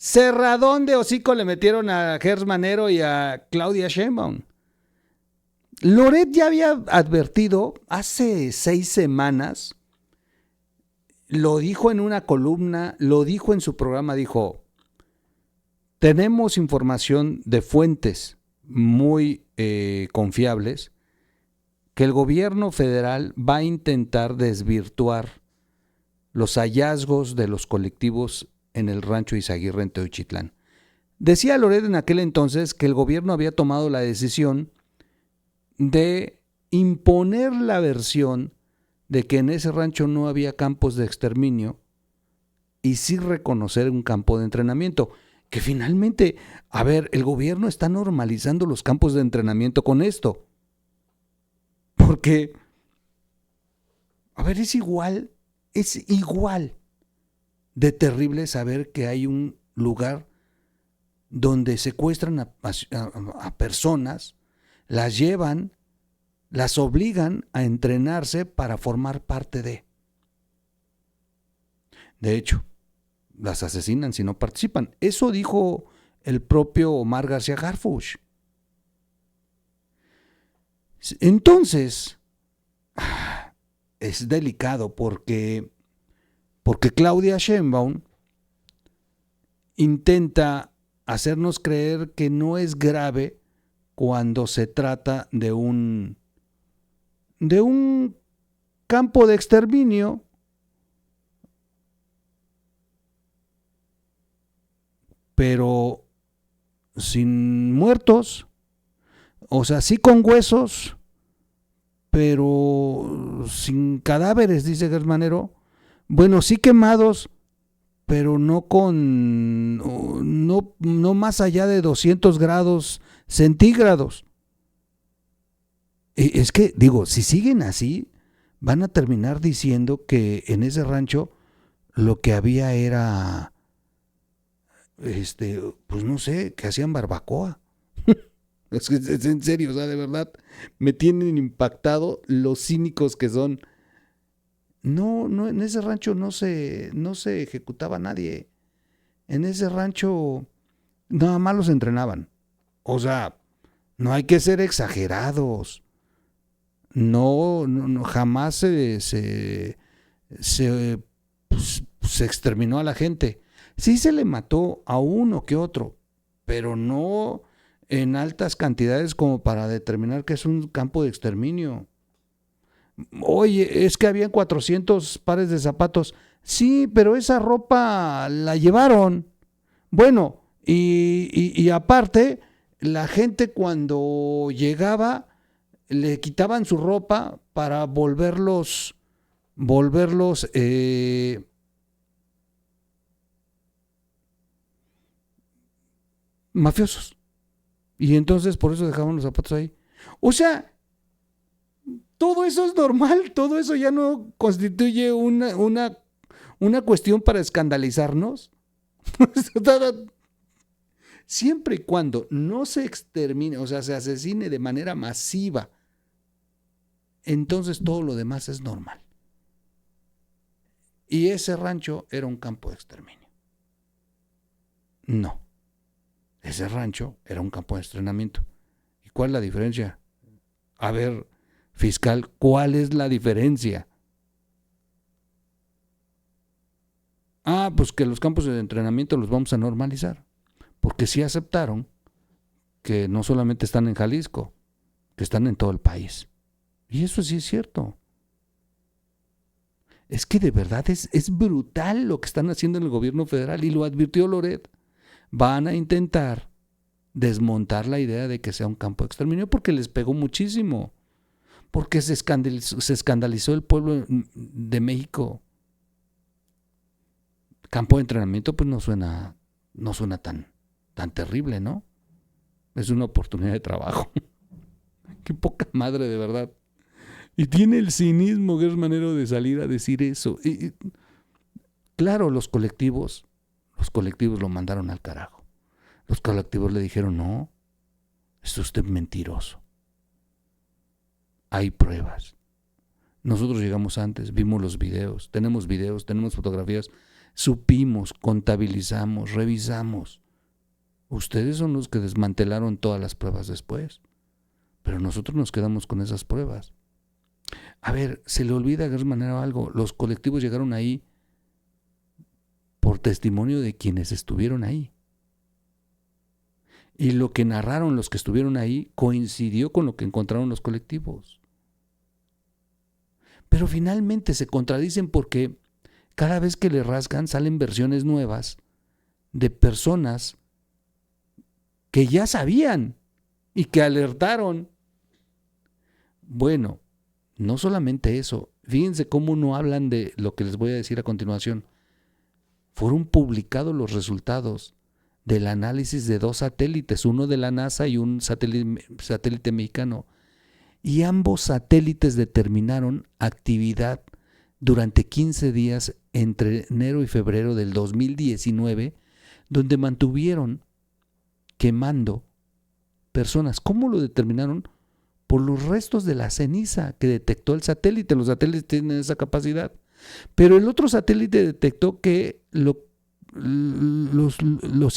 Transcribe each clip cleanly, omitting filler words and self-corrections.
Cerradón de hocico le metieron a Gers Manero y a Claudia Sheinbaum. Loret ya había advertido hace 6 semanas, lo dijo en una columna, lo dijo en su programa, dijo, tenemos información de fuentes muy confiables que el gobierno federal va a intentar desvirtuar los hallazgos de los colectivos en el rancho Izaguirre en Teuchitlán. Decía Loret en aquel entonces que el gobierno había tomado la decisión de imponer la versión de que en ese rancho no había campos de exterminio y sí reconocer un campo de entrenamiento. Que finalmente, a ver, el gobierno está normalizando los campos de entrenamiento con esto. Porque, a ver, es igual de terrible saber que hay un lugar donde secuestran a personas, las llevan, las obligan a entrenarse para formar parte de. De hecho, las asesinan si no participan. Eso dijo el propio Omar García Harfuch. Entonces, es delicado porque Claudia Sheinbaum intenta hacernos creer que no es grave cuando se trata de un campo de exterminio, pero sin muertos, o sea, sí con huesos, pero sin cadáveres, dice Gers Manero. Bueno, sí quemados, pero no más allá de 200 grados centígrados. Es que, digo, si siguen así, van a terminar diciendo que en ese rancho lo que había era, pues no sé, que hacían barbacoa. Es que es en serio, o sea, de verdad, me tienen impactado los cínicos que son. No, en ese rancho no se ejecutaba a nadie. En ese rancho nada más los entrenaban. O sea, no hay que ser exagerados. No jamás se exterminó a la gente. Sí se le mató a uno que otro, pero no en altas cantidades como para determinar que es un campo de exterminio. Oye, es que habían 400 pares de zapatos. Sí, pero esa ropa la llevaron. Bueno, y aparte, la gente cuando llegaba le quitaban su ropa para volverlos mafiosos. Y entonces por eso dejaban los zapatos ahí. O sea, todo eso es normal, todo eso ya no constituye una cuestión para escandalizarnos. Siempre y cuando no se extermine, o sea, se asesine de manera masiva, entonces todo lo demás es normal. Y ese rancho era un campo de exterminio. No, ese rancho era un campo de entrenamiento. ¿Y cuál es la diferencia? A ver, fiscal, ¿cuál es la diferencia? Pues que los campos de entrenamiento los vamos a normalizar. Porque sí aceptaron que no solamente están en Jalisco, que están en todo el país. Y eso sí es cierto. Es que de verdad es brutal lo que están haciendo en el gobierno federal, y lo advirtió Loret. Van a intentar desmontar la idea de que sea un campo de exterminio porque les pegó muchísimo. Porque se escandalizó el pueblo de México. Campo de entrenamiento pues no suena tan terrible, ¿no? Es una oportunidad de trabajo. Qué poca madre, de verdad. Y tiene el cinismo Gers Manero de salir a decir eso. Y, claro, los colectivos lo mandaron al carajo. Los colectivos le dijeron, no, es usted mentiroso. Hay pruebas. Nosotros llegamos antes, vimos los videos, tenemos fotografías. supimos, contabilizamos, revisamos. Ustedes son los que desmantelaron todas las pruebas después, pero nosotros nos quedamos con esas pruebas. A ver, se le olvida de alguna manera algo. Los colectivos llegaron ahí por testimonio de quienes estuvieron ahí. Y lo que narraron los que estuvieron ahí coincidió con lo que encontraron los colectivos. Pero finalmente se contradicen porque cada vez que le rasgan salen versiones nuevas de personas que ya sabían y que alertaron. Bueno, no solamente eso, fíjense cómo no hablan de lo que les voy a decir a continuación. Fueron publicados los resultados del análisis de 2 satélites, uno de la NASA y un satélite mexicano. Y ambos satélites determinaron actividad durante 15 días entre enero y febrero del 2019, donde mantuvieron quemando personas. ¿Cómo lo determinaron? Por los restos de la ceniza que detectó el satélite. Los satélites tienen esa capacidad. Pero el otro satélite detectó que los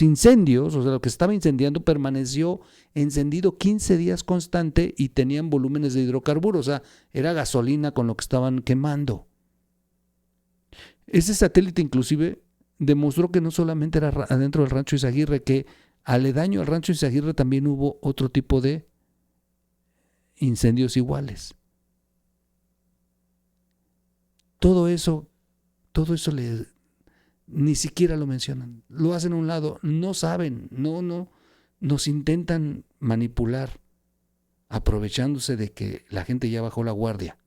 incendios, o sea, lo que estaba incendiando, permaneció encendido 15 días constante y tenían volúmenes de hidrocarburos, o sea, era gasolina con lo que estaban quemando. Ese satélite inclusive demostró que no solamente era adentro del rancho Izaguirre, que aledaño al rancho Izaguirre también hubo otro tipo de incendios iguales. Todo eso ni siquiera lo mencionan, lo hacen a un lado, no saben, no, nos intentan manipular, aprovechándose de que la gente ya bajó la guardia,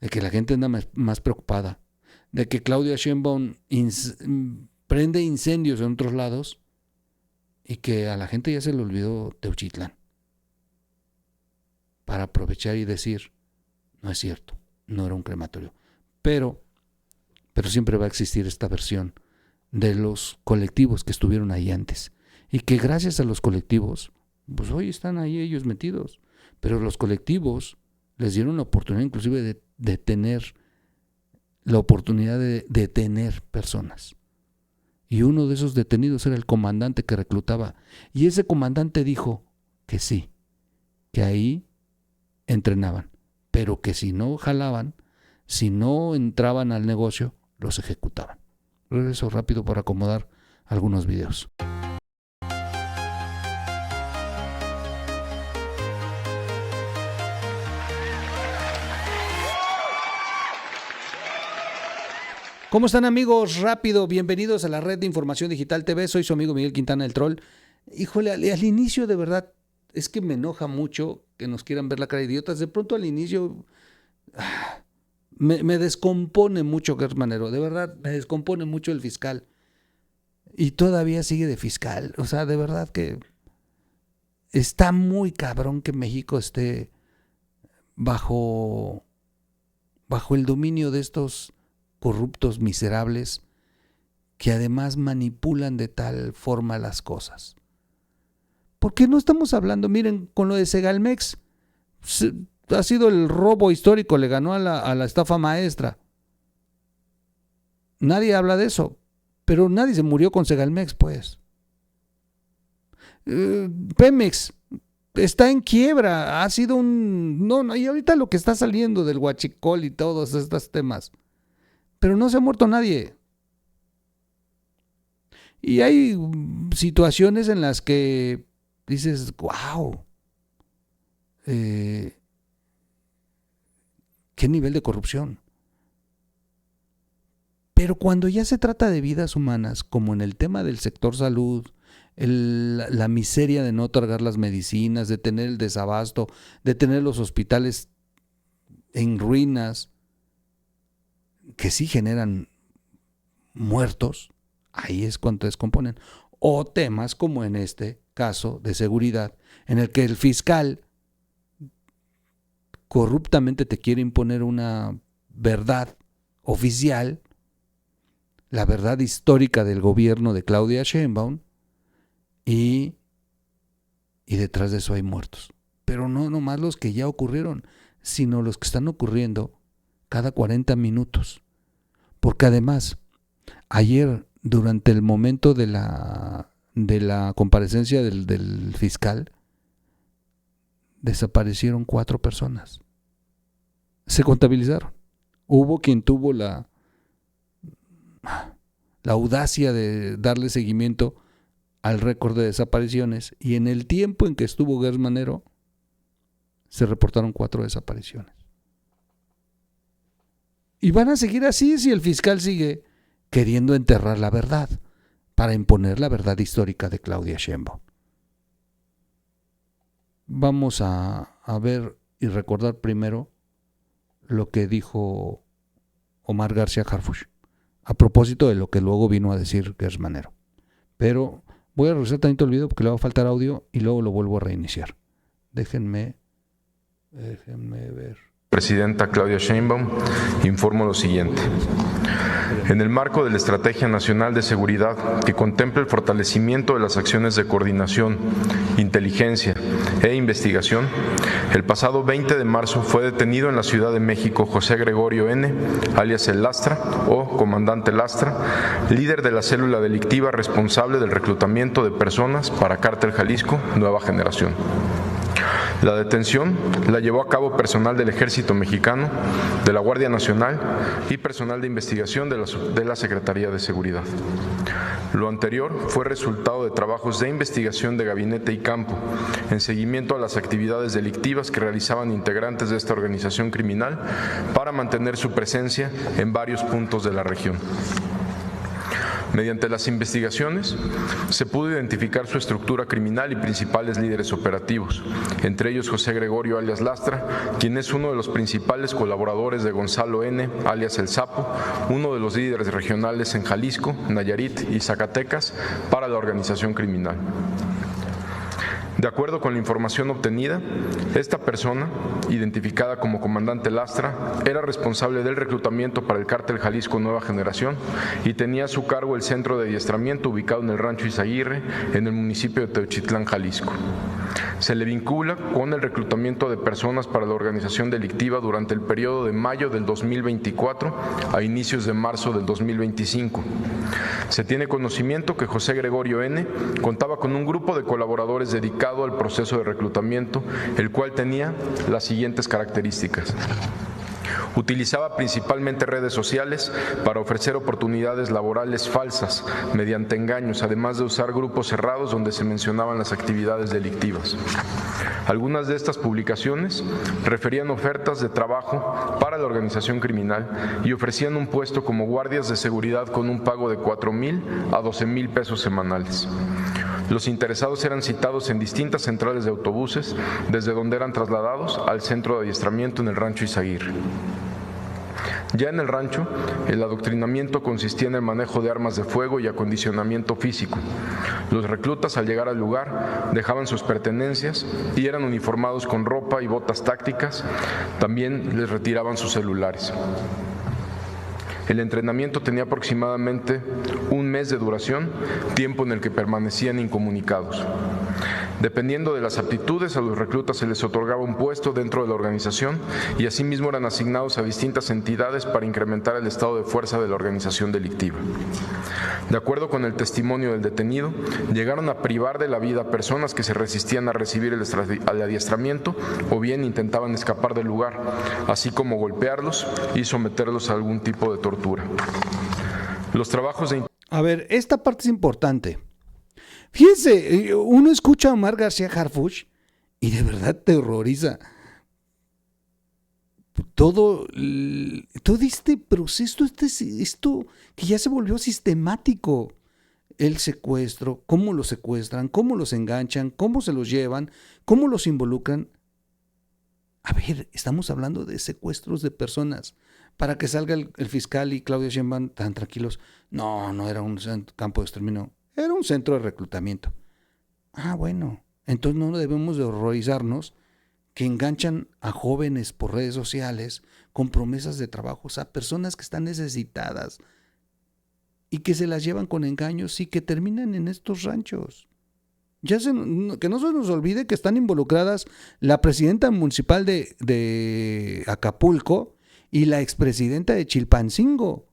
de que la gente anda más preocupada, de que Claudia Sheinbaum prende incendios en otros lados y que a la gente ya se le olvidó Teuchitlán, para aprovechar y decir, no es cierto, no era un crematorio. Pero siempre va a existir esta versión de los colectivos que estuvieron ahí antes y que gracias a los colectivos, pues hoy están ahí ellos metidos, pero los colectivos les dieron la oportunidad inclusive de tener la oportunidad de detener personas. Y uno de esos detenidos era el comandante que reclutaba, y ese comandante dijo que sí, que ahí entrenaban, pero que si no jalaban, si no entraban al negocio, los ejecutaban. Regreso rápido para acomodar algunos videos. ¿Cómo están, amigos? Rápido, bienvenidos a la red de Información Digital TV. Soy su amigo Miguel Quintana, el Troll. Híjole, al inicio de verdad es que me enoja mucho que nos quieran ver la cara de idiotas. De pronto al inicio me descompone mucho Gertz Manero, de verdad, me descompone mucho el fiscal. Y todavía sigue de fiscal. O sea, de verdad que está muy cabrón que México esté bajo el dominio de estos corruptos miserables que además manipulan de tal forma las cosas. Porque no estamos hablando, miren, con lo de Segalmex, ha sido el robo histórico, le ganó a la estafa maestra. Nadie habla de eso, pero nadie se murió con Segalmex, pues. Pemex está en quiebra, ha sido no, y ahorita lo que está saliendo del huachicol y todos estos temas, pero no se ha muerto nadie. Y hay situaciones en las que dices, wow, qué nivel de corrupción. Pero cuando ya se trata de vidas humanas, como en el tema del sector salud, la miseria de no otorgar las medicinas, de tener el desabasto, de tener los hospitales en ruinas, que sí generan muertos, ahí es cuando descomponen. O temas como en este caso de seguridad, en el que el fiscal corruptamente te quiere imponer una verdad oficial, la verdad histórica del gobierno de Claudia Sheinbaum, y detrás de eso hay muertos. Pero no nomás los que ya ocurrieron, sino los que están ocurriendo cada 40 minutos. Porque además, Ayer, durante el momento de la comparecencia del fiscal, desaparecieron 4 personas. Se contabilizaron. Hubo quien tuvo la audacia de darle seguimiento al récord de desapariciones, y en el tiempo en que estuvo Gers Manero se reportaron 4 desapariciones. Y van a seguir así si el fiscal sigue queriendo enterrar la verdad para imponer la verdad histórica de Claudia Sheinbaum. Vamos a ver y recordar primero lo que dijo Omar García Harfuch a propósito de lo que luego vino a decir Gers Manero. Pero voy a regresar tantito el video porque le va a faltar audio y luego lo vuelvo a reiniciar. Déjenme ver. Presidenta Claudia Sheinbaum, informo lo siguiente. En el marco de la Estrategia Nacional de Seguridad, que contempla el fortalecimiento de las acciones de coordinación, inteligencia e investigación, el pasado 20 de marzo fue detenido en la Ciudad de México José Gregorio N., alias El Lastra o Comandante Lastra, líder de la célula delictiva responsable del reclutamiento de personas para Cártel Jalisco Nueva Generación. La detención la llevó a cabo personal del Ejército Mexicano, de la Guardia Nacional y personal de investigación de la Secretaría de Seguridad. Lo anterior fue resultado de trabajos de investigación de gabinete y campo, en seguimiento a las actividades delictivas que realizaban integrantes de esta organización criminal para mantener su presencia en varios puntos de la región. Mediante las investigaciones, se pudo identificar su estructura criminal y principales líderes operativos, entre ellos José Gregorio alias Lastra, quien es uno de los principales colaboradores de Gonzalo N., alias El Sapo, uno de los líderes regionales en Jalisco, Nayarit y Zacatecas para la organización criminal. De acuerdo con la información obtenida, esta persona, identificada como Comandante Lastra, era responsable del reclutamiento para el Cártel Jalisco Nueva Generación y tenía a su cargo el centro de adiestramiento ubicado en el Rancho Izaguirre, en el municipio de Teochitlán, Jalisco. Se le vincula con el reclutamiento de personas para la organización delictiva durante el periodo de mayo del 2024 a inicios de marzo del 2025. Se tiene conocimiento que José Gregorio N. contaba con un grupo de colaboradores dedicado al proceso de reclutamiento, el cual tenía las siguientes características. Utilizaba principalmente redes sociales para ofrecer oportunidades laborales falsas mediante engaños, además de usar grupos cerrados donde se mencionaban las actividades delictivas. Algunas de estas publicaciones referían ofertas de trabajo para la organización criminal y ofrecían un puesto como guardias de seguridad con un pago de 4,000 a 12,000 pesos semanales. Los interesados eran citados en distintas centrales de autobuses, desde donde eran trasladados al centro de adiestramiento en el Rancho Izaguirre. Ya en el rancho, el adoctrinamiento consistía en el manejo de armas de fuego y acondicionamiento físico. Los reclutas, al llegar al lugar, dejaban sus pertenencias y eran uniformados con ropa y botas tácticas. También les retiraban sus celulares. El entrenamiento tenía aproximadamente un mes de duración, tiempo en el que permanecían incomunicados. Dependiendo de las aptitudes, a los reclutas se les otorgaba un puesto dentro de la organización y asimismo eran asignados a distintas entidades para incrementar el estado de fuerza de la organización delictiva. De acuerdo con el testimonio del detenido, llegaron a privar de la vida a personas que se resistían a recibir el adiestramiento o bien intentaban escapar del lugar, así como golpearlos y someterlos a algún tipo de tortura. Los trabajos de... A ver, esta parte es importante. Fíjense, uno escucha a Omar García Harfuch y de verdad te horroriza todo este proceso, esto que ya se volvió sistemático. El secuestro, cómo los secuestran, cómo los enganchan, cómo se los llevan, cómo los involucran. A ver, estamos hablando de secuestros de personas. Para que salga el fiscal y Claudia Sheinbaum tan tranquilos. No era un campo de exterminio. Era un centro de reclutamiento. Bueno, entonces no debemos de horrorizarnos que enganchan a jóvenes por redes sociales con promesas de trabajos, a personas que están necesitadas y que se las llevan con engaños y que terminan en estos ranchos. Que no se nos olvide que están involucradas la presidenta municipal de Acapulco y la expresidenta de Chilpancingo,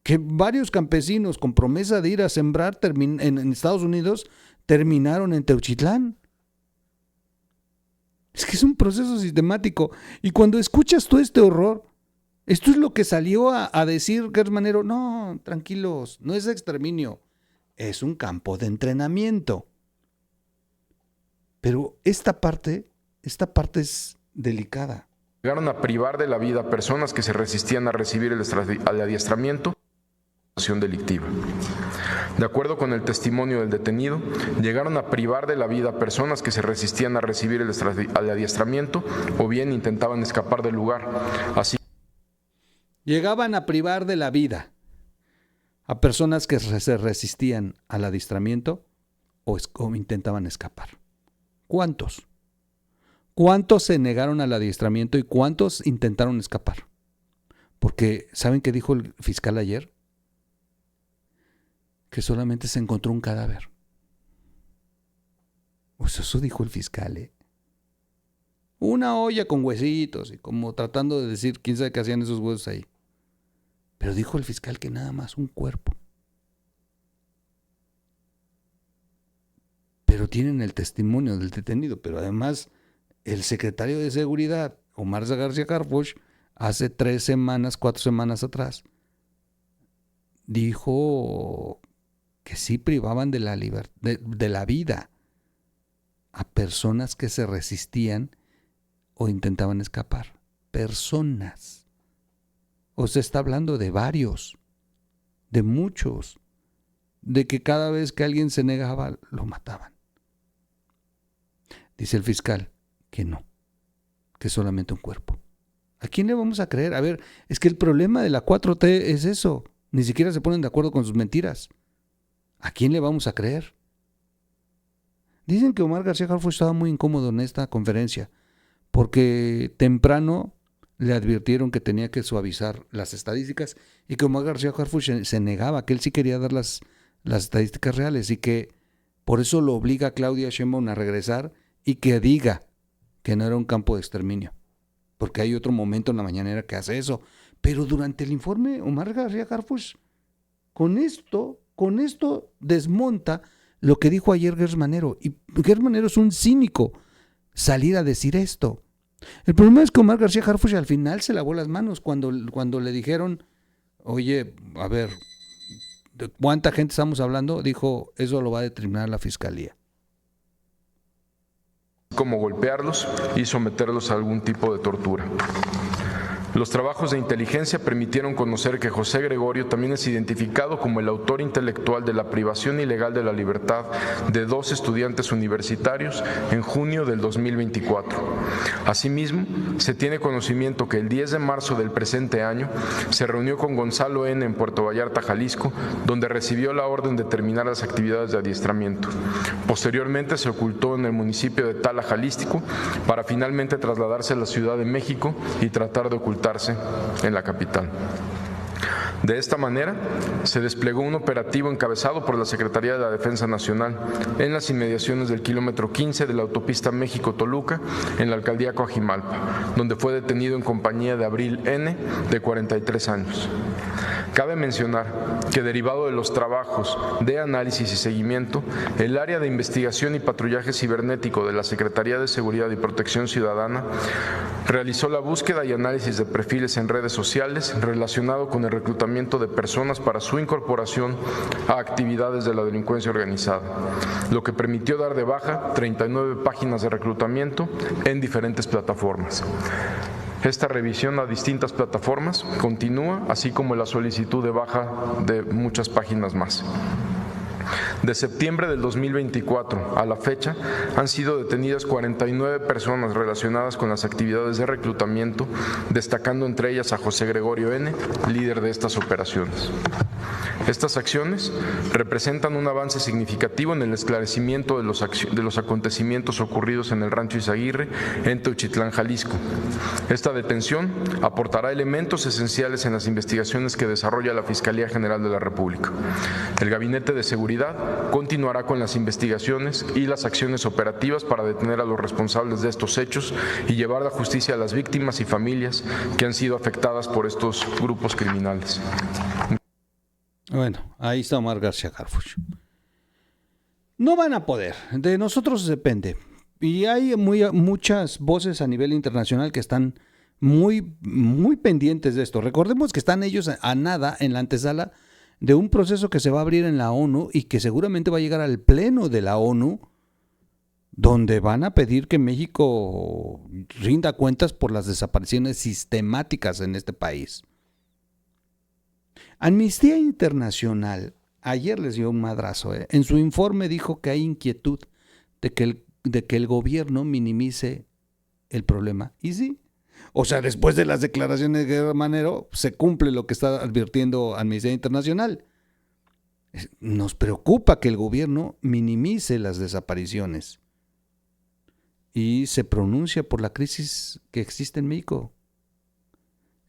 que varios campesinos con promesa de ir a sembrar en Estados Unidos terminaron en Teuchitlán. Es que es un proceso sistemático. Y cuando escuchas todo este horror, esto es lo que salió a decir Gers Manero. No, tranquilos, no es exterminio, es un campo de entrenamiento. Pero esta parte es delicada. Llegaron a privar de la vida a personas que se resistían a recibir el adiestramiento delictiva. De acuerdo con el testimonio del detenido, llegaron a privar de la vida a personas que se resistían a recibir el adiestramiento o bien intentaban escapar del lugar. Así llegaban a privar de la vida a personas que se resistían al adiestramiento o intentaban escapar. ¿Cuántos? ¿Cuántos se negaron al adiestramiento y cuántos intentaron escapar? Porque, ¿saben qué dijo el fiscal ayer? Que solamente se encontró un cadáver. Pues eso dijo el fiscal, Una olla con huesitos y como tratando de decir quién sabe qué hacían esos huesos ahí. Pero dijo el fiscal que nada más un cuerpo. Pero tienen el testimonio del detenido, pero además el secretario de Seguridad, Omar García Harfuch, hace 4 semanas atrás, dijo que sí privaban de la de la vida a personas que se resistían o intentaban escapar. Personas. O se está hablando de varios, de muchos, de que cada vez que alguien se negaba, lo mataban. Dice el fiscal que no, que solamente un cuerpo. ¿A quién le vamos a creer? A ver, es que el problema de la 4T es eso. Ni siquiera se ponen de acuerdo con sus mentiras. ¿A quién le vamos a creer? Dicen que Omar García Harfuch estaba muy incómodo en esta conferencia porque temprano le advirtieron que tenía que suavizar las estadísticas y que Omar García Harfuch se negaba, que él sí quería dar las estadísticas reales y que por eso lo obliga a Claudia Sheinbaum a regresar y que diga que no era un campo de exterminio. Porque hay otro momento en la mañanera que hace eso. Pero durante el informe, Omar García Harfuch, con esto desmonta lo que dijo ayer Gers Manero. Y Gers Manero es un cínico salir a decir esto. El problema es que Omar García Harfuch al final se lavó las manos cuando le dijeron, oye, a ver, ¿de cuánta gente estamos hablando? Dijo, eso lo va a determinar la fiscalía. Como golpearlos y someterlos a algún tipo de tortura. Los trabajos de inteligencia permitieron conocer que José Gregorio también es identificado como el autor intelectual de la privación ilegal de la libertad de 2 estudiantes universitarios en junio del 2024. Asimismo, se tiene conocimiento que el 10 de marzo del presente año se reunió con Gonzalo N. en Puerto Vallarta, Jalisco, donde recibió la orden de terminar las actividades de adiestramiento. Posteriormente se ocultó en el municipio de Tala, Jalisco, para finalmente trasladarse a la Ciudad de México y tratar de ocultarse en la capital. De esta manera, se desplegó un operativo encabezado por la Secretaría de la Defensa Nacional en las inmediaciones del kilómetro 15 de la autopista México-Toluca, en la alcaldía Coajimalpa, donde fue detenido en compañía de Abril N., de 43 años. Cabe mencionar que derivado de los trabajos de análisis y seguimiento, el área de investigación y patrullaje cibernético de la Secretaría de Seguridad y Protección Ciudadana realizó la búsqueda y análisis de perfiles en redes sociales relacionado con el reclutamiento de personas para su incorporación a actividades de la delincuencia organizada, lo que permitió dar de baja 39 páginas de reclutamiento en diferentes plataformas. Esta revisión a distintas plataformas continúa, así como la solicitud de baja de muchas páginas más. De septiembre del 2024 a la fecha han sido detenidas 49 personas relacionadas con las actividades de reclutamiento, destacando entre ellas a José Gregorio N., líder de estas operaciones. Estas acciones representan un avance significativo en el esclarecimiento de los acontecimientos ocurridos en el Rancho Izaguirre, en Teuchitlán, Jalisco. Esta detención aportará elementos esenciales en las investigaciones que desarrolla la Fiscalía General de la República. El Gabinete de Seguridad continuará con las investigaciones y las acciones operativas para detener a los responsables de estos hechos y llevar a la justicia a las víctimas y familias que han sido afectadas por estos grupos criminales. Bueno, ahí está Omar García Harfuch. No van a poder, de nosotros depende. Y hay muchas voces a nivel internacional que están muy, muy pendientes de esto. Recordemos que están ellos a nada en la antesala de un proceso que se va a abrir en la ONU y que seguramente va a llegar al pleno de la ONU, donde van a pedir que México rinda cuentas por las desapariciones sistemáticas en este país. Amnistía Internacional ayer les dio un madrazo. En su informe dijo que hay inquietud de que el gobierno minimice el problema. Y sí, o sea, después de las declaraciones de Gertz Manero, se cumple lo que está advirtiendo Amnistía Internacional. Nos preocupa que el gobierno minimice las desapariciones y se pronuncia por la crisis que existe en México.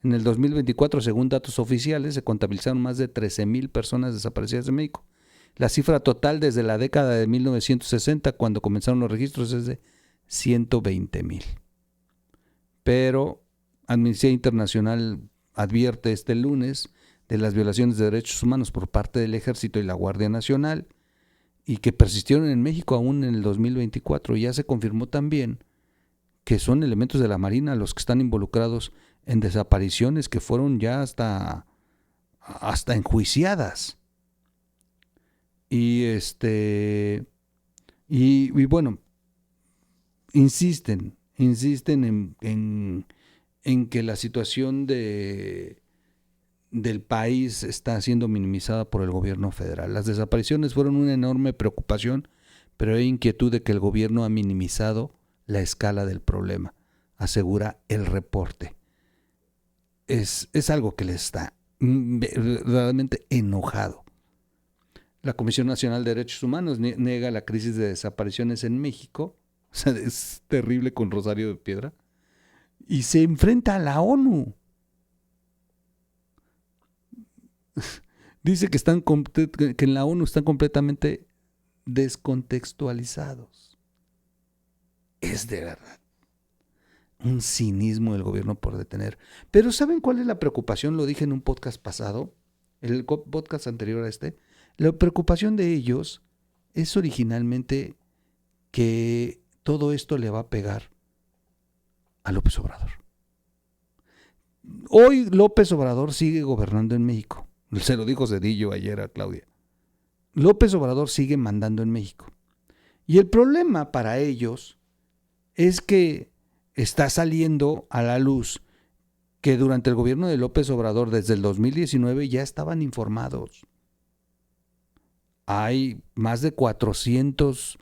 En el 2024, según datos oficiales, se contabilizaron más de 13,000 personas desaparecidas en México. La cifra total desde la década de 1960, cuando comenzaron los registros, es de 120,000. Pero Amnistía Internacional advierte este lunes de las violaciones de derechos humanos por parte del Ejército y la Guardia Nacional y que persistieron en México aún en el 2024. Ya se confirmó también que son elementos de la Marina los que están involucrados en desapariciones que fueron ya hasta enjuiciadas. Y bueno, insisten en que la situación del país está siendo minimizada por el gobierno federal. Las desapariciones fueron una enorme preocupación, pero hay inquietud de que el gobierno ha minimizado la escala del problema, asegura el reporte. Es algo que les está verdaderamente enojado. La Comisión Nacional de Derechos Humanos niega la crisis de desapariciones en México. O sea, es terrible con Rosario de Piedra. Y se enfrenta a la ONU. Dice que en la ONU están completamente descontextualizados. Es de verdad un cinismo del gobierno por detener. Pero ¿saben cuál es la preocupación? Lo dije en un podcast pasado, el podcast anterior a este. La preocupación de ellos es originalmente que todo esto le va a pegar a López Obrador. Hoy López Obrador sigue gobernando en México. Se lo dijo Zedillo ayer a Claudia. López Obrador sigue mandando en México. Y el problema para ellos es que está saliendo a la luz que durante el gobierno de López Obrador, desde el 2019, ya estaban informados. Hay más de 400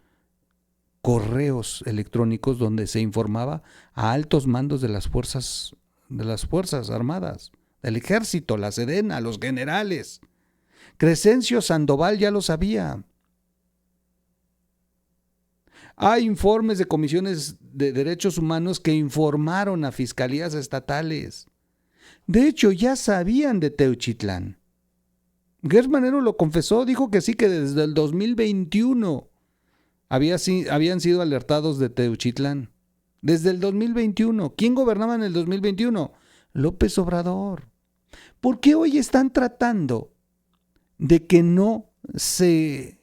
correos electrónicos donde se informaba a altos mandos de las fuerzas armadas, del ejército, la Sedena, los generales. Crescencio Sandoval ya lo sabía. Hay informes de comisiones de derechos humanos que informaron a fiscalías estatales. De hecho, ya sabían de Teuchitlán. Gertz Manero lo confesó, dijo que sí, que desde el 2021 habían sido alertados de Teuchitlán. Desde el 2021. ¿Quién gobernaba en el 2021? López Obrador. ¿Por qué hoy están tratando de que no se...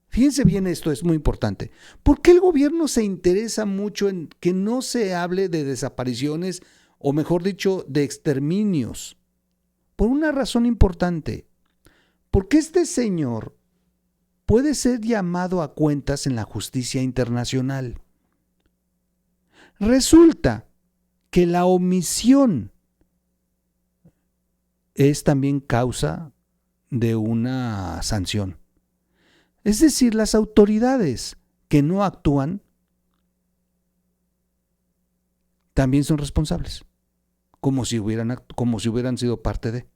Fíjense bien, esto es muy importante. ¿Por qué el gobierno se interesa mucho en que no se hable de desapariciones, o mejor dicho, de exterminios? Por una razón importante. Porque este señor puede ser llamado a cuentas en la justicia internacional. Resulta que la omisión es también causa de una sanción. Es decir, las autoridades que no actúan también son responsables, como si hubieran sido parte de.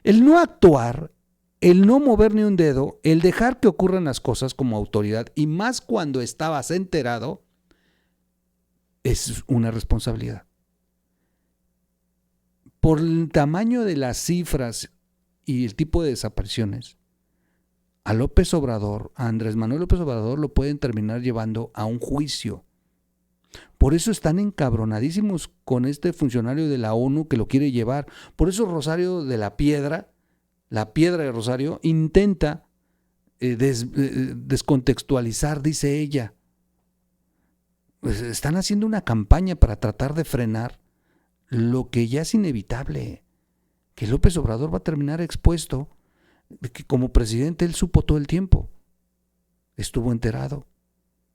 El no actuar, el no mover ni un dedo, el dejar que ocurran las cosas como autoridad, y más cuando estabas enterado, es una responsabilidad. Por el tamaño de las cifras y el tipo de desapariciones, a López Obrador, a Andrés Manuel López Obrador, lo pueden terminar llevando a un juicio. Por eso están encabronadísimos con este funcionario de la ONU que lo quiere llevar. Por eso Rosario de la Piedra la Piedra de Rosario, intenta descontextualizar, dice ella. Pues están haciendo una campaña para tratar de frenar lo que ya es inevitable, que López Obrador va a terminar expuesto, de que como presidente él supo todo el tiempo, estuvo enterado,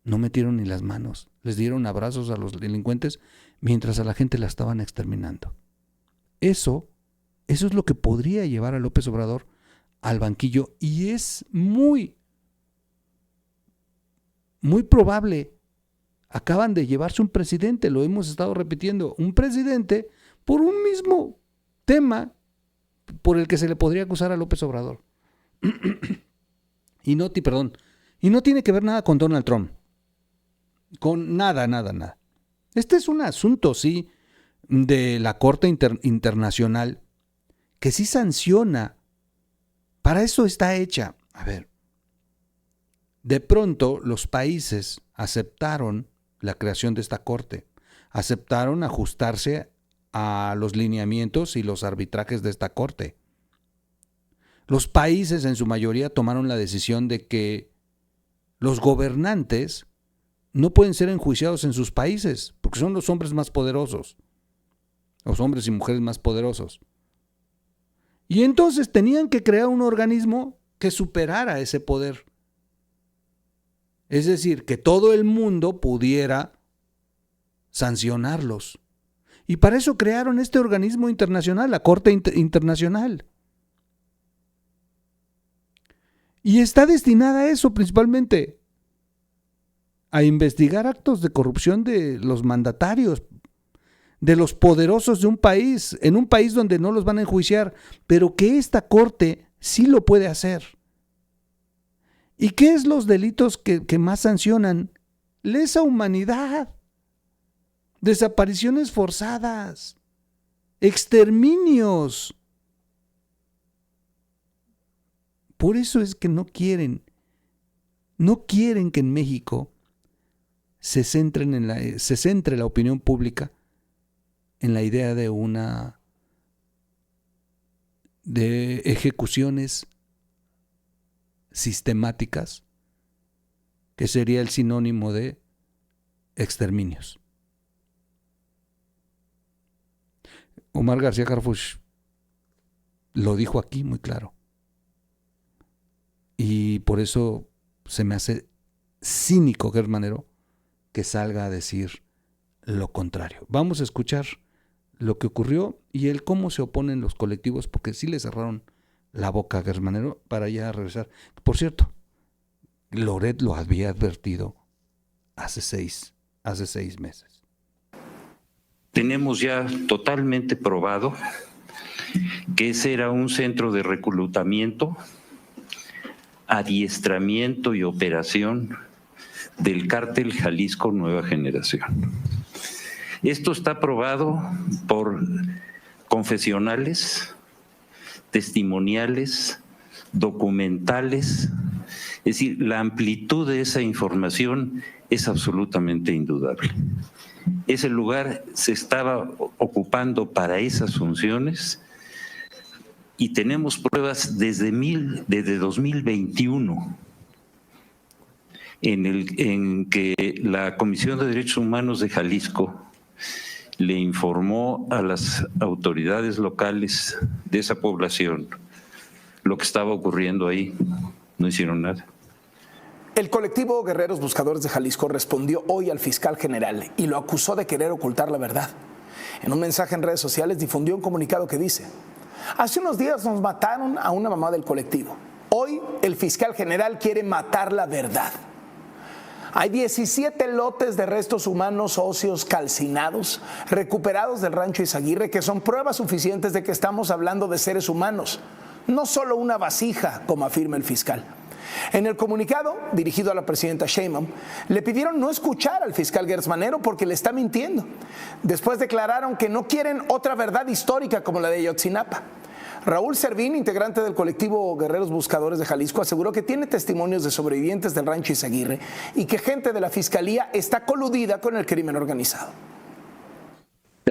no metieron ni las manos, les dieron abrazos a los delincuentes mientras a la gente la estaban exterminando. Eso es lo que podría llevar a López Obrador al banquillo, y es muy probable. Acaban de llevarse un presidente, lo hemos estado repitiendo, un presidente por un mismo tema por el que se le podría acusar a López Obrador. Y no tiene que ver nada con Donald Trump. Con nada. Este es un asunto, sí, de la Corte Internacional que sí sanciona. Para eso está hecha. A ver, de pronto los países aceptaron la creación de esta corte, aceptaron ajustarse a los lineamientos y los arbitrajes de esta corte. Los países en su mayoría tomaron la decisión de que los gobernantes no pueden ser enjuiciados en sus países, porque son los hombres más poderosos, los hombres y mujeres más poderosos. Y entonces tenían que crear un organismo que superara ese poder. Es decir, que todo el mundo pudiera sancionarlos. Y para eso crearon este organismo internacional, la Corte Internacional. Y está destinada a eso principalmente, a investigar actos de corrupción de los mandatarios, de los poderosos de un país, en un país donde no los van a enjuiciar, pero que esta Corte sí lo puede hacer. ¿Y qué es los delitos que más sancionan? Lesa humanidad, desapariciones forzadas, exterminios. Por eso es que no quieren que en México se centre la opinión pública en la idea de ejecuciones sistemáticas, que sería el sinónimo de exterminios. Omar García Harfuch lo dijo aquí muy claro. Y por eso se me hace cínico, Gertz Manero, que salga a decir lo contrario. Vamos a escuchar lo que ocurrió y el cómo se oponen los colectivos, porque sí le cerraron la boca a Gertz Manero para ya regresar. Por cierto, Loret lo había advertido hace seis meses. Tenemos ya totalmente probado que ese era un centro de reclutamiento, adiestramiento y operación del cártel Jalisco Nueva Generación. Esto está probado por confesionales, testimoniales, documentales. Es decir, la amplitud de esa información es absolutamente indudable. Ese lugar se estaba ocupando para esas funciones y tenemos pruebas desde 2021 en que la Comisión de Derechos Humanos de Jalisco le informó a las autoridades locales de esa población lo que estaba ocurriendo ahí. No hicieron nada. El colectivo Guerreros Buscadores de Jalisco respondió hoy al fiscal general y lo acusó de querer ocultar la verdad. En un mensaje en redes sociales difundió un comunicado que dice: hace unos días nos mataron a una mamá del colectivo. Hoy el fiscal general quiere matar la verdad. Hay 17 lotes de restos humanos óseos calcinados recuperados del rancho Izaguirre, que son pruebas suficientes de que estamos hablando de seres humanos, no solo una vasija, como afirma el fiscal. En el comunicado, dirigido a la presidenta Sheinbaum, le pidieron no escuchar al fiscal Gertz Manero porque le está mintiendo. Después declararon que no quieren otra verdad histórica como la de Ayotzinapa. Raúl Servín, integrante del colectivo Guerreros Buscadores de Jalisco, aseguró que tiene testimonios de sobrevivientes del rancho Izaguirre y que gente de la fiscalía está coludida con el crimen organizado.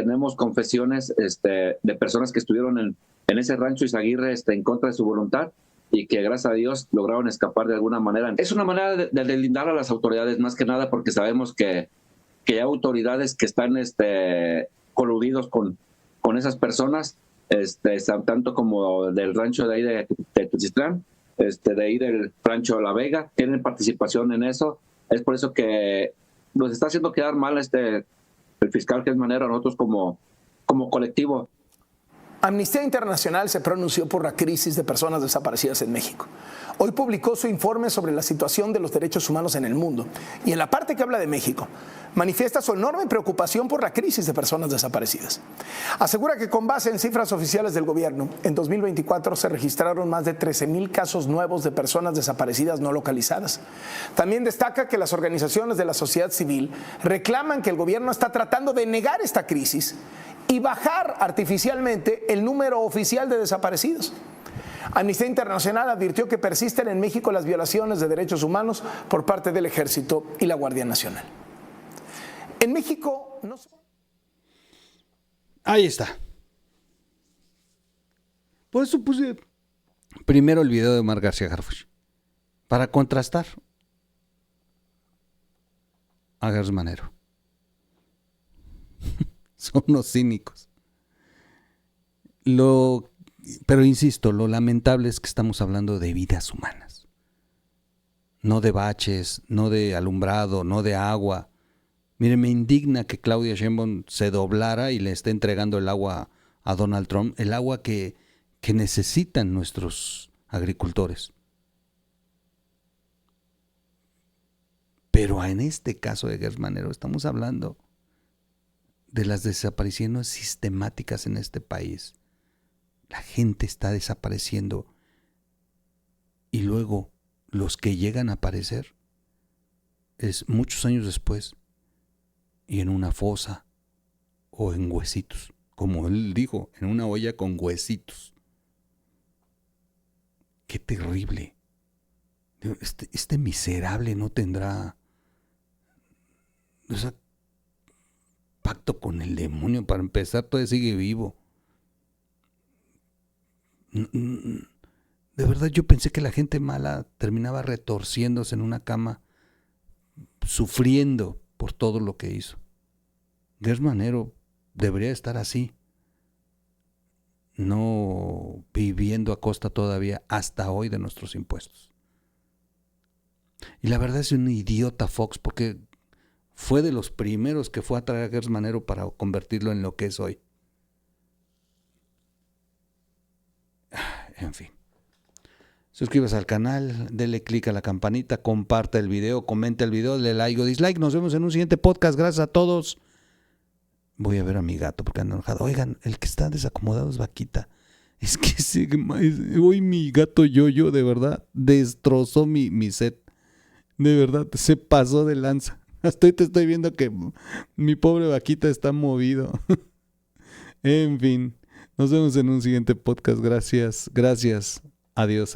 tenemos confesiones de personas que estuvieron en ese rancho Izaguirre en contra de su voluntad y que gracias a Dios lograron escapar de alguna manera. Es una manera de deslindar a las autoridades, más que nada porque sabemos que hay autoridades que están coludidos con esas personas, tanto como del rancho de ahí de Tuxtitlán, de ahí del rancho La Vega, tienen participación en eso. Es por eso que nos está haciendo quedar mal el fiscal Gers Manero a nosotros como colectivo. Amnistía Internacional se pronunció por la crisis de personas desaparecidas en México. Hoy publicó su informe sobre la situación de los derechos humanos en el mundo y en la parte que habla de México, manifiesta su enorme preocupación por la crisis de personas desaparecidas. Asegura que con base en cifras oficiales del gobierno, en 2024 se registraron más de 13,000 casos nuevos de personas desaparecidas no localizadas. También destaca que las organizaciones de la sociedad civil reclaman que el gobierno está tratando de negar esta crisis y bajar artificialmente el número oficial de desaparecidos. Amnistía Internacional advirtió que persisten en México las violaciones de derechos humanos por parte del Ejército y la Guardia Nacional. En México no... Ahí está. Por eso puse primero el video de Omar García Harfuch, para contrastar a Gers Manero. Son unos cínicos. Pero insisto, lo lamentable es que estamos hablando de vidas humanas. No de baches, no de alumbrado, no de agua. Mire, me indigna que Claudia Sheinbaum se doblara y le esté entregando el agua a Donald Trump, el agua que necesitan nuestros agricultores. Pero en este caso de Gers Manero estamos hablando de las desapariciones sistemáticas en este país. La gente está desapareciendo y luego los que llegan a aparecer es muchos años después y en una fosa o en huesitos, como él dijo, en una olla con huesitos. Qué terrible. Este miserable no tendrá, o sea, pacto con el demonio. Para empezar, todavía sigue vivo. De verdad, yo pensé que la gente mala terminaba retorciéndose en una cama, sufriendo por todo lo que hizo. Gers Manero debería estar así, no viviendo a costa todavía hasta hoy de nuestros impuestos. Y la verdad es un idiota Fox, porque fue de los primeros que fue a traer a Gers Manero para convertirlo en lo que es hoy. En fin. Suscríbase al canal, dele click a la campanita, comparta el video, comenta el video, dale like o dislike. Nos vemos en un siguiente podcast. Gracias a todos. Voy a ver a mi gato porque anda enojado. Oigan, el que está desacomodado es Vaquita. Es que hoy mi gato Yoyo de verdad destrozó mi set. De verdad, se pasó de lanza. Hasta ahorita estoy viendo que mi pobre Vaquita está movido. En fin, nos vemos en un siguiente podcast. Gracias. Adiós.